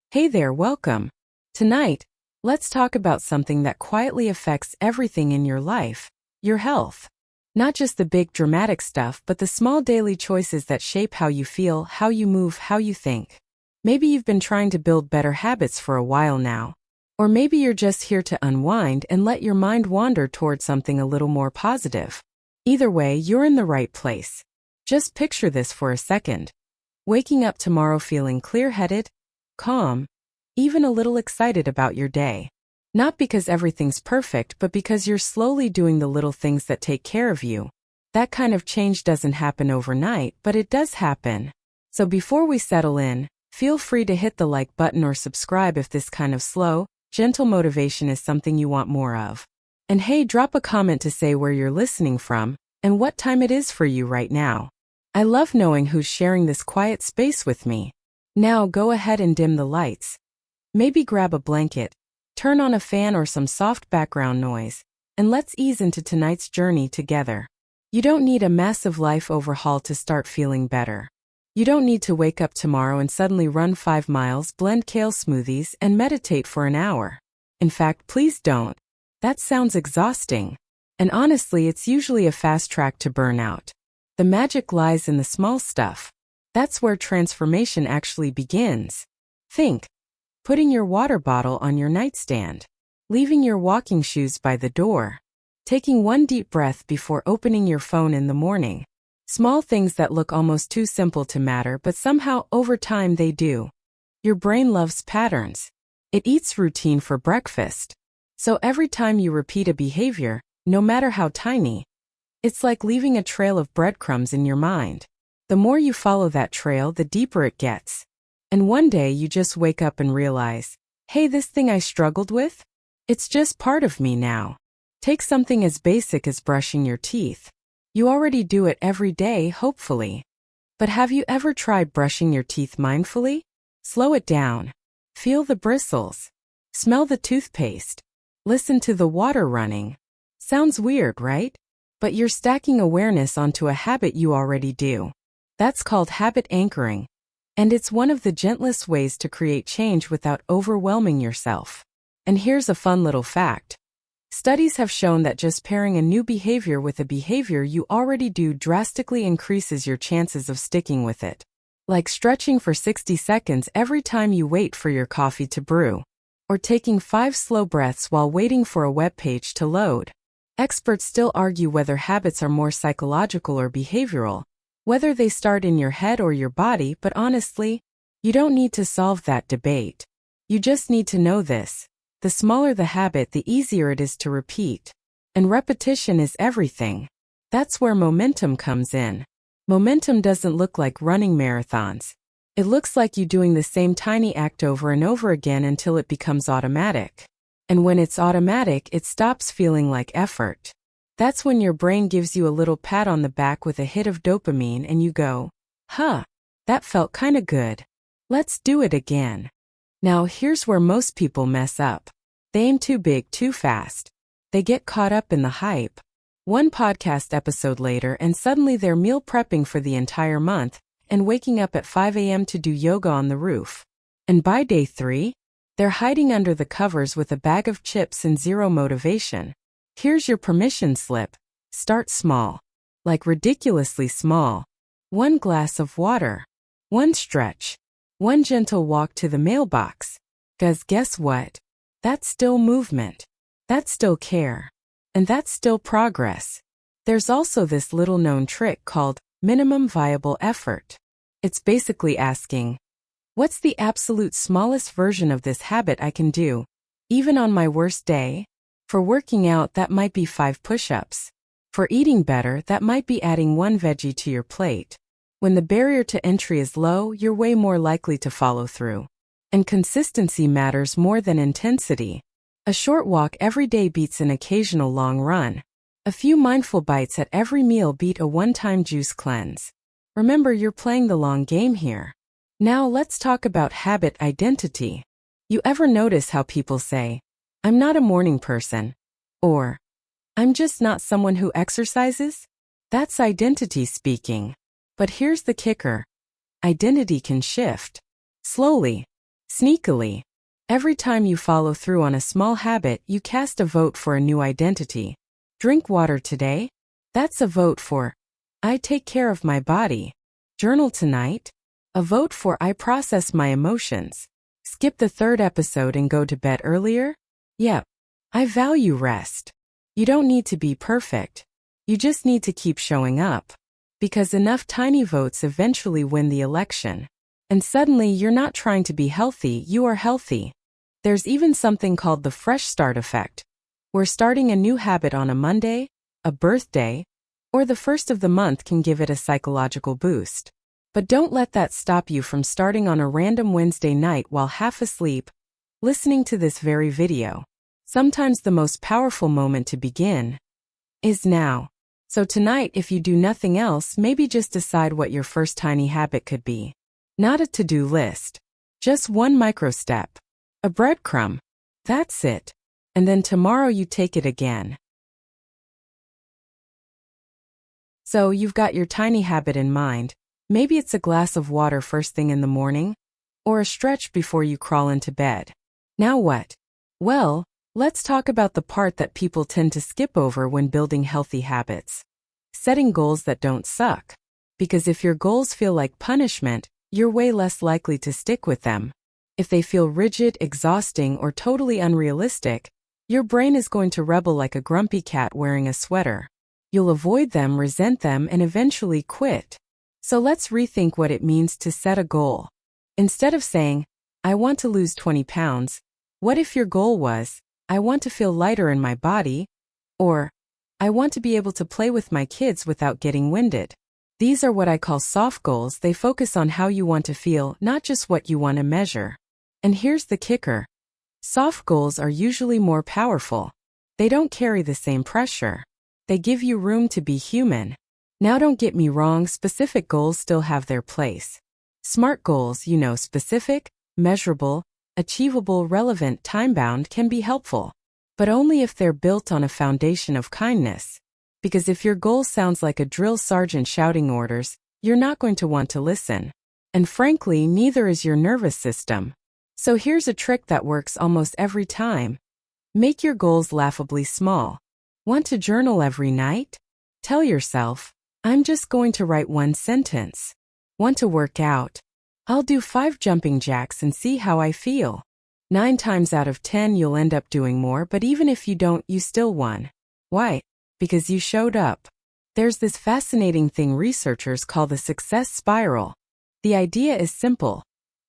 Hey there, welcome. Tonight, let's talk about something that quietly affects everything in your life, your health. Not just the big dramatic stuff, but the small daily choices that shape how you feel, how you move, how you think. Maybe you've been trying to build better habits for a while now. Or maybe you're just here to unwind and let your mind wander toward something a little more positive. Either way, you're in the right place. Just picture this for a second. Waking up tomorrow feeling clear-headed, calm, even a little excited about your day. Not because everything's perfect, but because you're slowly doing the little things that take care of you. That kind of change doesn't happen overnight, but it does happen. So before we settle in, feel free to hit the like button or subscribe if this kind of slow, gentle motivation is something you want more of. And hey, drop a comment to say where you're listening from and what time it is for you right now. I love knowing who's sharing this quiet space with me. Now go ahead and dim the lights. Maybe grab a blanket, turn on a fan or some soft background noise, and let's ease into tonight's journey together. You don't need a massive life overhaul to start feeling better. You don't need to wake up tomorrow and suddenly run 5 miles, blend kale smoothies, and meditate for an hour. In fact, please don't. That sounds exhausting. And honestly, it's usually a fast track to burnout. The magic lies in the small stuff. That's where transformation actually begins. Think. Putting your water bottle on your nightstand. Leaving your walking shoes by the door. Taking one deep breath before opening your phone in the morning. Small things that look almost too simple to matter, but somehow over time they do. Your brain loves patterns. It eats routine for breakfast. So every time you repeat a behavior, no matter how tiny, it's like leaving a trail of breadcrumbs in your mind. The more you follow that trail, the deeper it gets. And one day you just wake up and realize, hey, this thing I struggled with? It's just part of me now. Take something as basic as brushing your teeth. You already do it every day, hopefully. But have you ever tried brushing your teeth mindfully? Slow it down. Feel the bristles. Smell the toothpaste. Listen to the water running. Sounds weird, right? But you're stacking awareness onto a habit you already do. That's called habit anchoring. And it's one of the gentlest ways to create change without overwhelming yourself. And here's a fun little fact. Studies have shown that just pairing a new behavior with a behavior you already do drastically increases your chances of sticking with it. Like stretching for 60 seconds every time you wait for your coffee to brew. Or taking 5 slow breaths while waiting for a web page to load. Experts still argue whether habits are more psychological or behavioral, whether they start in your head or your body, but honestly, you don't need to solve that debate. You just need to know this. The smaller the habit, the easier it is to repeat. And repetition is everything. That's where momentum comes in. Momentum doesn't look like running marathons. It looks like you doing the same tiny act over and over again until it becomes automatic. And when it's automatic, it stops feeling like effort. That's when your brain gives you a little pat on the back with a hit of dopamine and you go, that felt kinda good. Let's do it again. Now here's where most people mess up. They aim too big too fast. They get caught up in the hype. One podcast episode later and suddenly they're meal prepping for the entire month and waking up at 5 a.m. to do yoga on the roof. And by day 3, they're hiding under the covers with a bag of chips and zero motivation. Here's your permission slip. Start small. Like ridiculously small. 1 glass of water. 1 stretch. 1 gentle walk to the mailbox. 'Cause guess what? That's still movement. That's still care. And that's still progress. There's also this little known trick called minimum viable effort. It's basically asking, what's the absolute smallest version of this habit I can do, even on my worst day? For working out, that might be 5 push-ups. For eating better, that might be adding 1 veggie to your plate. When the barrier to entry is low, you're way more likely to follow through. And consistency matters more than intensity. A short walk every day beats an occasional long run. A few mindful bites at every meal beat a one-time juice cleanse. Remember, you're playing the long game here. Now let's talk about habit identity. You ever notice how people say, I'm not a morning person, or I'm just not someone who exercises? That's identity speaking. But here's the kicker. Identity can shift. Slowly. Sneakily. Every time you follow through on a small habit, you cast a vote for a new identity. Drink water today? That's a vote for, I take care of my body. Journal tonight? A vote for, I process my emotions. Skip the third episode and go to bed earlier? Yep. I value rest. You don't need to be perfect. You just need to keep showing up. Because enough tiny votes eventually win the election. And suddenly you're not trying to be healthy, you are healthy. There's even something called the fresh start effect. Where starting a new habit on a Monday, a birthday, or the first of the month can give it a psychological boost. But don't let that stop you from starting on a random Wednesday night while half asleep, listening to this very video. Sometimes the most powerful moment to begin is now. So tonight, if you do nothing else, maybe just decide what your first tiny habit could be. Not a to-do list. Just one micro step. A breadcrumb. That's it. And then tomorrow you take it again. So you've got your tiny habit in mind. Maybe it's a glass of water first thing in the morning, or a stretch before you crawl into bed. Now what? Well, let's talk about the part that people tend to skip over when building healthy habits. Setting goals that don't suck. Because if your goals feel like punishment, you're way less likely to stick with them. If they feel rigid, exhausting, or totally unrealistic, your brain is going to rebel like a grumpy cat wearing a sweater. You'll avoid them, resent them, and eventually quit. So let's rethink what it means to set a goal. Instead of saying, I want to lose 20 pounds, what if your goal was, I want to feel lighter in my body, or I want to be able to play with my kids without getting winded? These are what I call soft goals. They focus on how you want to feel, not just what you want to measure. And here's the kicker. Soft goals are usually more powerful. They don't carry the same pressure. They give you room to be human. Now don't get me wrong, specific goals still have their place. Smart goals, specific, measurable, achievable, relevant, time-bound can be helpful. But only if they're built on a foundation of kindness. Because if your goal sounds like a drill sergeant shouting orders, you're not going to want to listen. And frankly, neither is your nervous system. So here's a trick that works almost every time. Make your goals laughably small. Want to journal every night? Tell yourself, I'm just going to write one sentence. Want to work out? I'll do 5 jumping jacks and see how I feel. 9 times out of 10 you'll end up doing more, but even if you don't, you still won. Why? Because you showed up. There's this fascinating thing researchers call the success spiral. The idea is simple.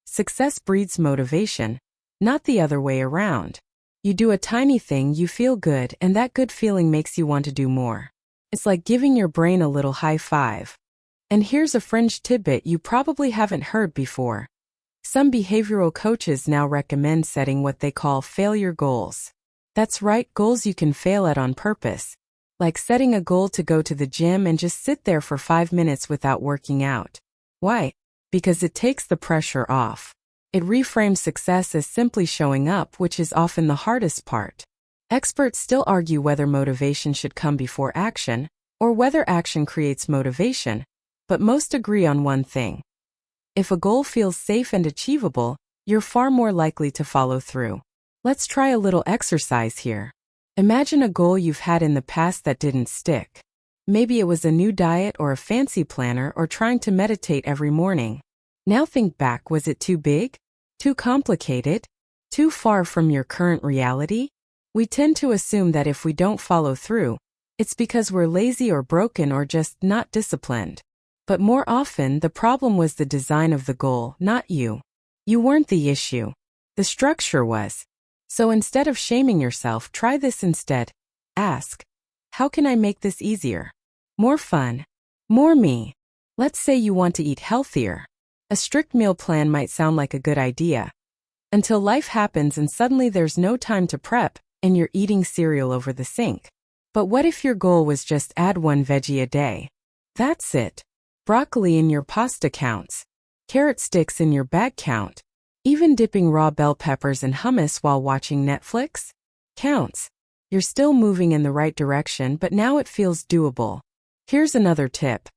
Success breeds motivation, not the other way around. You do a tiny thing, you feel good, and that good feeling makes you want to do more. It's like giving your brain a little high five. And here's a fringe tidbit you probably haven't heard before. Some behavioral coaches now recommend setting what they call failure goals. That's right, goals you can fail at on purpose. Like setting a goal to go to the gym and just sit there for 5 minutes without working out. Why? Because it takes the pressure off. It reframes success as simply showing up, which is often the hardest part. Experts still argue whether motivation should come before action, or whether action creates motivation, but most agree on one thing. If a goal feels safe and achievable, you're far more likely to follow through. Let's try a little exercise here. Imagine a goal you've had in the past that didn't stick. Maybe it was a new diet or a fancy planner or trying to meditate every morning. Now think back, was it too big? Too complicated? Too far from your current reality? We tend to assume that if we don't follow through, it's because we're lazy or broken or just not disciplined. But more often, the problem was the design of the goal, not you. You weren't the issue. The structure was. So instead of shaming yourself, try this instead. Ask, how can I make this easier? More fun. More me. Let's say you want to eat healthier. A strict meal plan might sound like a good idea. Until life happens and suddenly there's no time to prep, and you're eating cereal over the sink. But what if your goal was just add 1 veggie a day? That's it. Broccoli in your pasta counts. Carrot sticks in your bag count. Even dipping raw bell peppers in hummus while watching Netflix? Counts. You're still moving in the right direction, but now it feels doable. Here's another tip.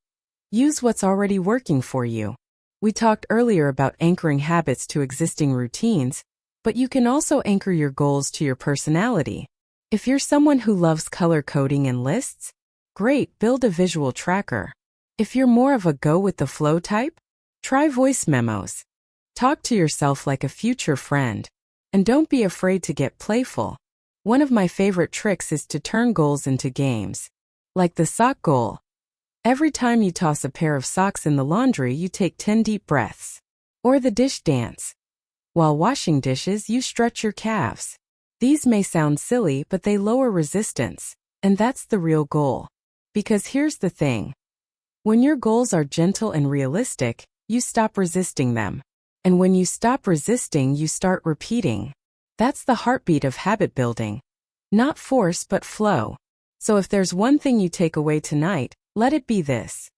Use what's already working for you. We talked earlier about anchoring habits to existing routines, but you can also anchor your goals to your personality. If you're someone who loves color coding and lists, great, build a visual tracker. If you're more of a go-with-the-flow type, try voice memos. Talk to yourself like a future friend. And don't be afraid to get playful. One of my favorite tricks is to turn goals into games. Like the sock goal. Every time you toss a pair of socks in the laundry, you take 10 deep breaths. Or the dish dance. While washing dishes, you stretch your calves. These may sound silly, but they lower resistance. And that's the real goal. Because here's the thing. When your goals are gentle and realistic, you stop resisting them. And when you stop resisting, you start repeating. That's the heartbeat of habit building. Not force, but flow. So if there's one thing you take away tonight, let it be this.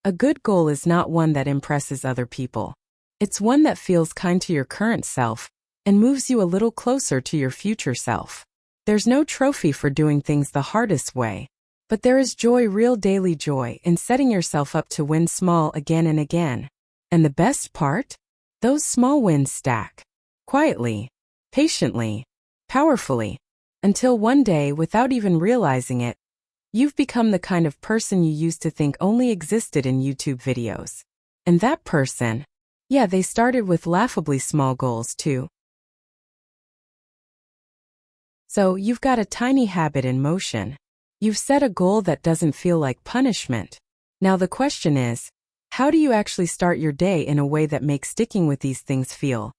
A good goal is not one that impresses other people. It's one that feels kind to your current self and moves you a little closer to your future self. There's no trophy for doing things the hardest way, but there is joy, real daily joy, in setting yourself up to win small again and again. And the best part? Those small wins stack. Quietly, patiently, powerfully, until one day, without even realizing it, you've become the kind of person you used to think only existed in YouTube videos. And that person, yeah, they started with laughably small goals too. So you've got a tiny habit in motion. You've set a goal that doesn't feel like punishment. Now the question is, how do you actually start your day in a way that makes sticking with these things feel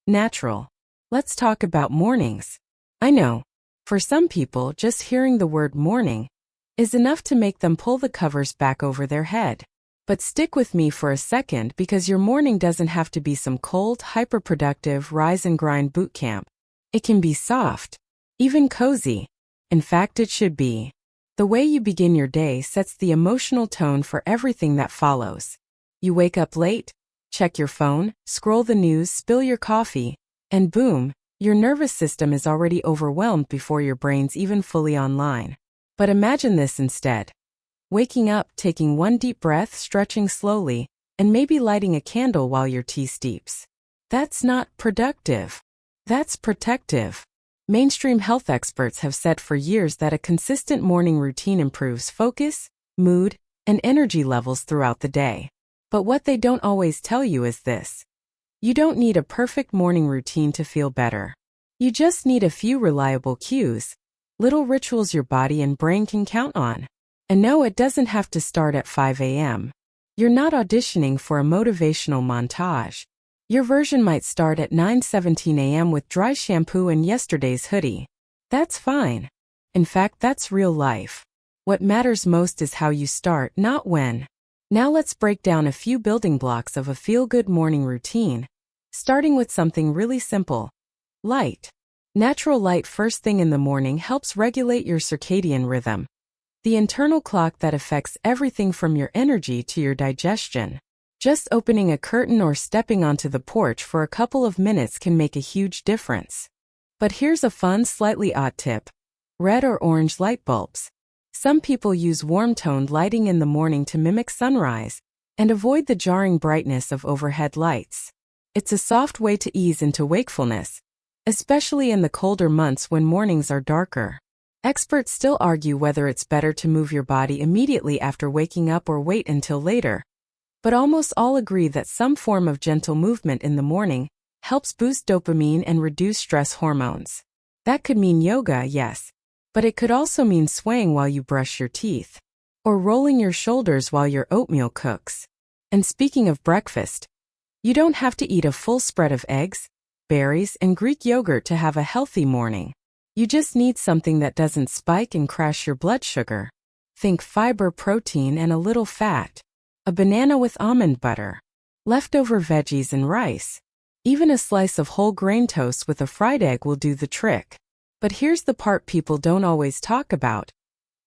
natural? Let's talk about mornings. I know, for some people, just hearing the word morning is enough to make them pull the covers back over their head. But stick with me for a second, because your morning doesn't have to be some cold, hyperproductive rise and grind boot camp. It can be soft, even cozy. In fact, it should be. The way you begin your day sets the emotional tone for everything that follows. You wake up late, check your phone, scroll the news, spill your coffee, and boom, your nervous system is already overwhelmed before your brain's even fully online. But imagine this instead. Waking up, taking one deep breath, stretching slowly, and maybe lighting a candle while your tea steeps. That's not productive. That's protective. Mainstream health experts have said for years that a consistent morning routine improves focus, mood, and energy levels throughout the day. But what they don't always tell you is this. You don't need a perfect morning routine to feel better. You just need a few reliable cues, little rituals your body and brain can count on. And no, it doesn't have to start at 5 a.m. You're not auditioning for a motivational montage. Your version might start at 9:17 a.m. with dry shampoo and yesterday's hoodie. That's fine. In fact, that's real life. What matters most is how you start, not when. Now let's break down a few building blocks of a feel-good morning routine, starting with something really simple. Light. Natural light first thing in the morning helps regulate your circadian rhythm, the internal clock that affects everything from your energy to your digestion. Just opening a curtain or stepping onto the porch for a couple of minutes can make a huge difference. But here's a fun, slightly odd tip. Red or orange light bulbs. Some people use warm-toned lighting in the morning to mimic sunrise and avoid the jarring brightness of overhead lights. It's a soft way to ease into wakefulness, especially in the colder months when mornings are darker. Experts still argue whether it's better to move your body immediately after waking up or wait until later. But almost all agree that some form of gentle movement in the morning helps boost dopamine and reduce stress hormones. That could mean yoga, yes, but it could also mean swaying while you brush your teeth, or rolling your shoulders while your oatmeal cooks. And speaking of breakfast, you don't have to eat a full spread of eggs, berries, and Greek yogurt to have a healthy morning. You just need something that doesn't spike and crash your blood sugar. Think fiber, protein, and a little fat. A banana with almond butter. Leftover veggies and rice. Even a slice of whole grain toast with a fried egg will do the trick. But here's the part people don't always talk about.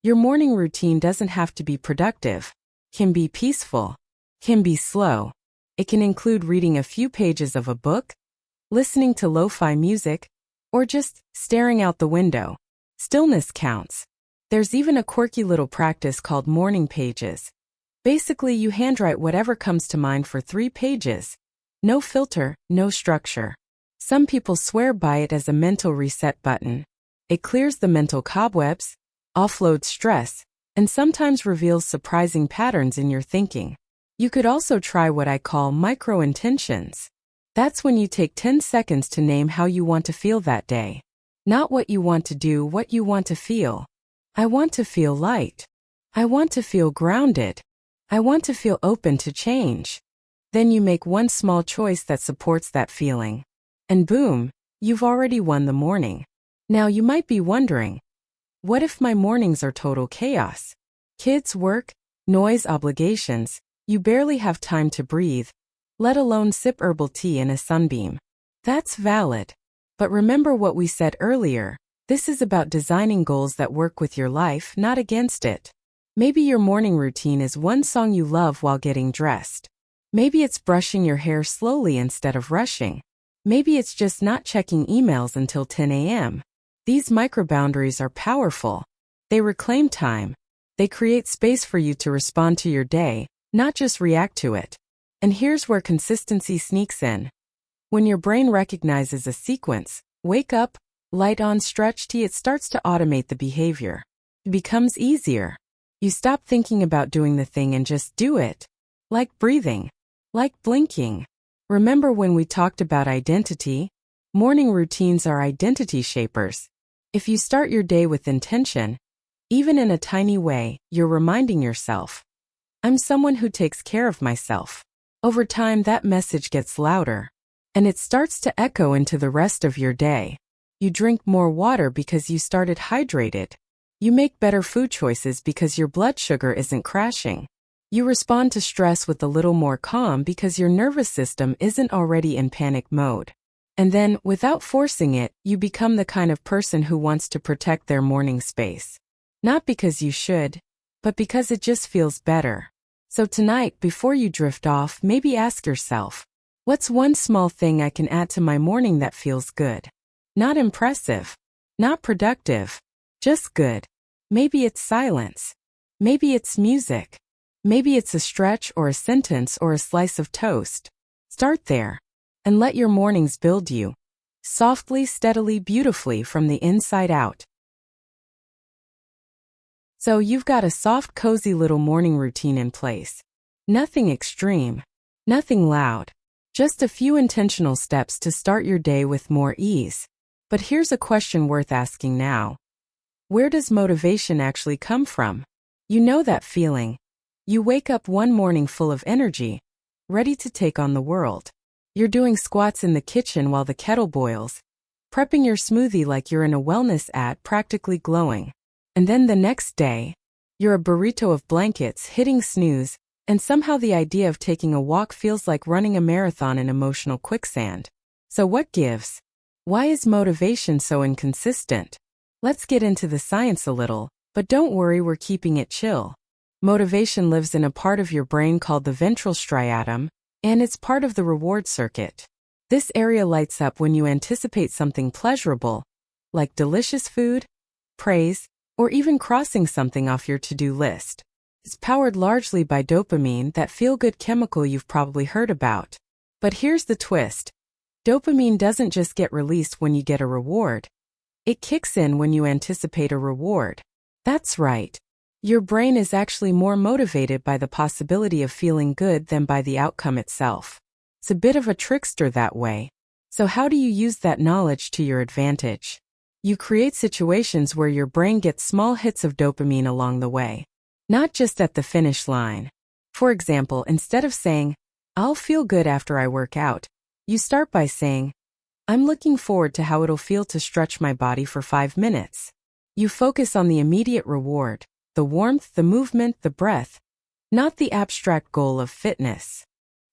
Your morning routine doesn't have to be productive. Can be peaceful. Can be slow. It can include reading a few pages of a book, listening to lo-fi music, or just staring out the window. Stillness counts. There's even a quirky little practice called morning pages. Basically, you handwrite whatever comes to mind for 3 pages. No filter, no structure. Some people swear by it as a mental reset button. It clears the mental cobwebs, offloads stress, and sometimes reveals surprising patterns in your thinking. You could also try what I call micro-intentions. That's when you take 10 seconds to name how you want to feel that day. Not what you want to do, what you want to feel. I want to feel light. I want to feel grounded. I want to feel open to change. Then you make one small choice that supports that feeling. And boom, you've already won the morning. Now you might be wondering, what if my mornings are total chaos? Kids, work, noise, obligations, you barely have time to breathe, let alone sip herbal tea in a sunbeam. That's valid. But remember what we said earlier, this is about designing goals that work with your life, not against it. Maybe your morning routine is one song you love while getting dressed. Maybe it's brushing your hair slowly instead of rushing. Maybe it's just not checking emails until 10 a.m. These micro-boundaries are powerful. They reclaim time. They create space for you to respond to your day, not just react to it. And here's where consistency sneaks in. When your brain recognizes a sequence, wake up, light on, stretch tea, it starts to automate the behavior. It becomes easier. You stop thinking about doing the thing and just do it. Like breathing. Like blinking. Remember when we talked about identity? Morning routines are identity shapers. If you start your day with intention, even in a tiny way, you're reminding yourself, I'm someone who takes care of myself. Over time, that message gets louder. And it starts to echo into the rest of your day. You drink more water because you started hydrated. You make better food choices because your blood sugar isn't crashing. You respond to stress with a little more calm because your nervous system isn't already in panic mode. And then, without forcing it, you become the kind of person who wants to protect their morning space. Not because you should, but because it just feels better. So tonight, before you drift off, maybe ask yourself, what's one small thing I can add to my morning that feels good? Not impressive. Not productive. Just good. Maybe it's silence. Maybe it's music. Maybe it's a stretch or a sentence or a slice of toast. Start there. And let your mornings build you. Softly, steadily, beautifully from the inside out. So you've got a soft, cozy little morning routine in place. Nothing extreme. Nothing loud. Just a few intentional steps to start your day with more ease. But here's a question worth asking now. Where does motivation actually come from? You know that feeling. You wake up one morning full of energy, ready to take on the world. You're doing squats in the kitchen while the kettle boils, prepping your smoothie like you're in a wellness ad, practically glowing. And then the next day, you're a burrito of blankets hitting snooze, and somehow the idea of taking a walk feels like running a marathon in emotional quicksand. So what gives? Why is motivation so inconsistent? Let's get into the science a little, but don't worry, we're keeping it chill. Motivation lives in a part of your brain called the ventral striatum, and it's part of the reward circuit. This area lights up when you anticipate something pleasurable, like delicious food, praise, or even crossing something off your to-do list. It's powered largely by dopamine, that feel-good chemical you've probably heard about. But here's the twist. Dopamine doesn't just get released when you get a reward. It kicks in when you anticipate a reward. That's right. Your brain is actually more motivated by the possibility of feeling good than by the outcome itself. It's a bit of a trickster that way. So how do you use that knowledge to your advantage? You create situations where your brain gets small hits of dopamine along the way, not just at the finish line. For example, instead of saying, I'll feel good after I work out, you start by saying, I'm looking forward to how it'll feel to stretch my body for 5 minutes. You focus on the immediate reward, the warmth, the movement, the breath, not the abstract goal of fitness.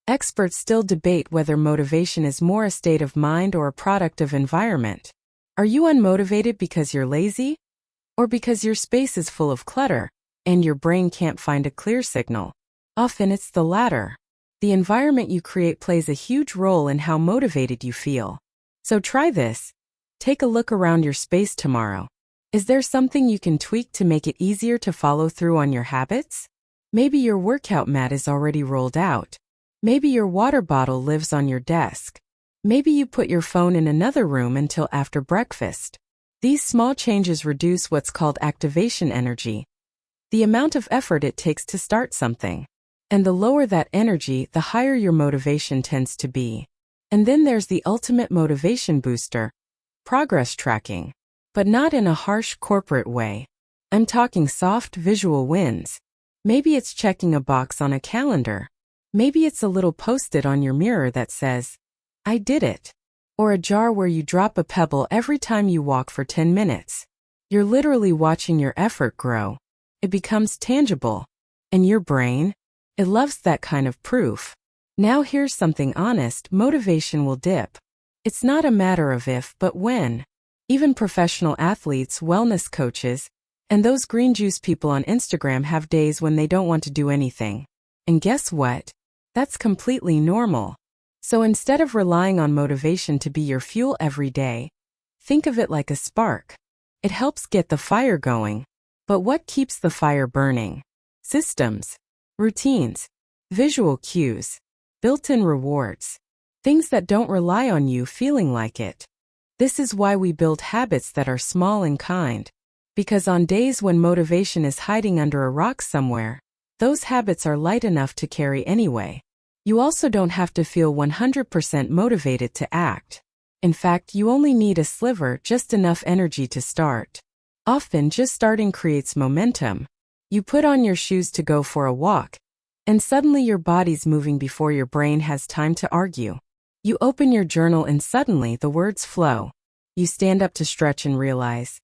Experts still debate whether motivation is more a state of mind or a product of environment. Are you unmotivated because you're lazy? Or because your space is full of clutter, and your brain can't find a clear signal? Often it's the latter. The environment you create plays a huge role in how motivated you feel. So try this. Take a look around your space tomorrow. Is there something you can tweak to make it easier to follow through on your habits? Maybe your workout mat is already rolled out. Maybe your water bottle lives on your desk. Maybe you put your phone in another room until after breakfast. These small changes reduce what's called activation energy, the amount of effort it takes to start something. And the lower that energy, the higher your motivation tends to be. And then there's the ultimate motivation booster, progress tracking. But not in a harsh corporate way. I'm talking soft visual wins. Maybe it's checking a box on a calendar. Maybe it's a little post-it on your mirror that says, I did it. Or a jar where you drop a pebble every time you walk for 10 minutes. You're literally watching your effort grow. It becomes tangible. And your brain? It loves that kind of proof. Now here's something honest, motivation will dip. It's not a matter of if, but when. Even professional athletes, wellness coaches, and those green juice people on Instagram have days when they don't want to do anything. And guess what? That's completely normal. So instead of relying on motivation to be your fuel every day, think of it like a spark. It helps get the fire going. But what keeps the fire burning? Systems, routines, visual cues, built-in rewards, things that don't rely on you feeling like it. This is why we build habits that are small and kind. Because on days when motivation is hiding under a rock somewhere, those habits are light enough to carry anyway. You also don't have to feel 100% motivated to act. In fact, you only need a sliver, just enough energy to start. Often, just starting creates momentum. You put on your shoes to go for a walk, and suddenly your body's moving before your brain has time to argue. You open your journal and suddenly the words flow. You stand up to stretch and realize,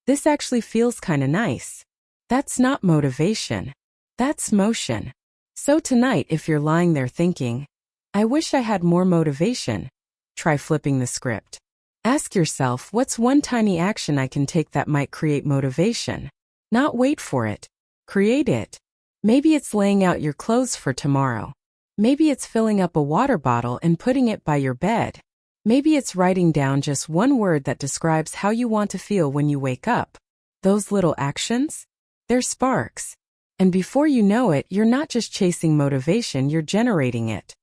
this actually feels kinda nice. That's not motivation. That's motion. So tonight, if you're lying there thinking, I wish I had more motivation, try flipping the script. Ask yourself, what's one tiny action I can take that might create motivation? Not wait for it. Create it. Maybe it's laying out your clothes for tomorrow. Maybe it's filling up a water bottle and putting it by your bed. Maybe it's writing down just one word that describes how you want to feel when you wake up. Those little actions? They're sparks. And before you know it, you're not just chasing motivation, you're generating it.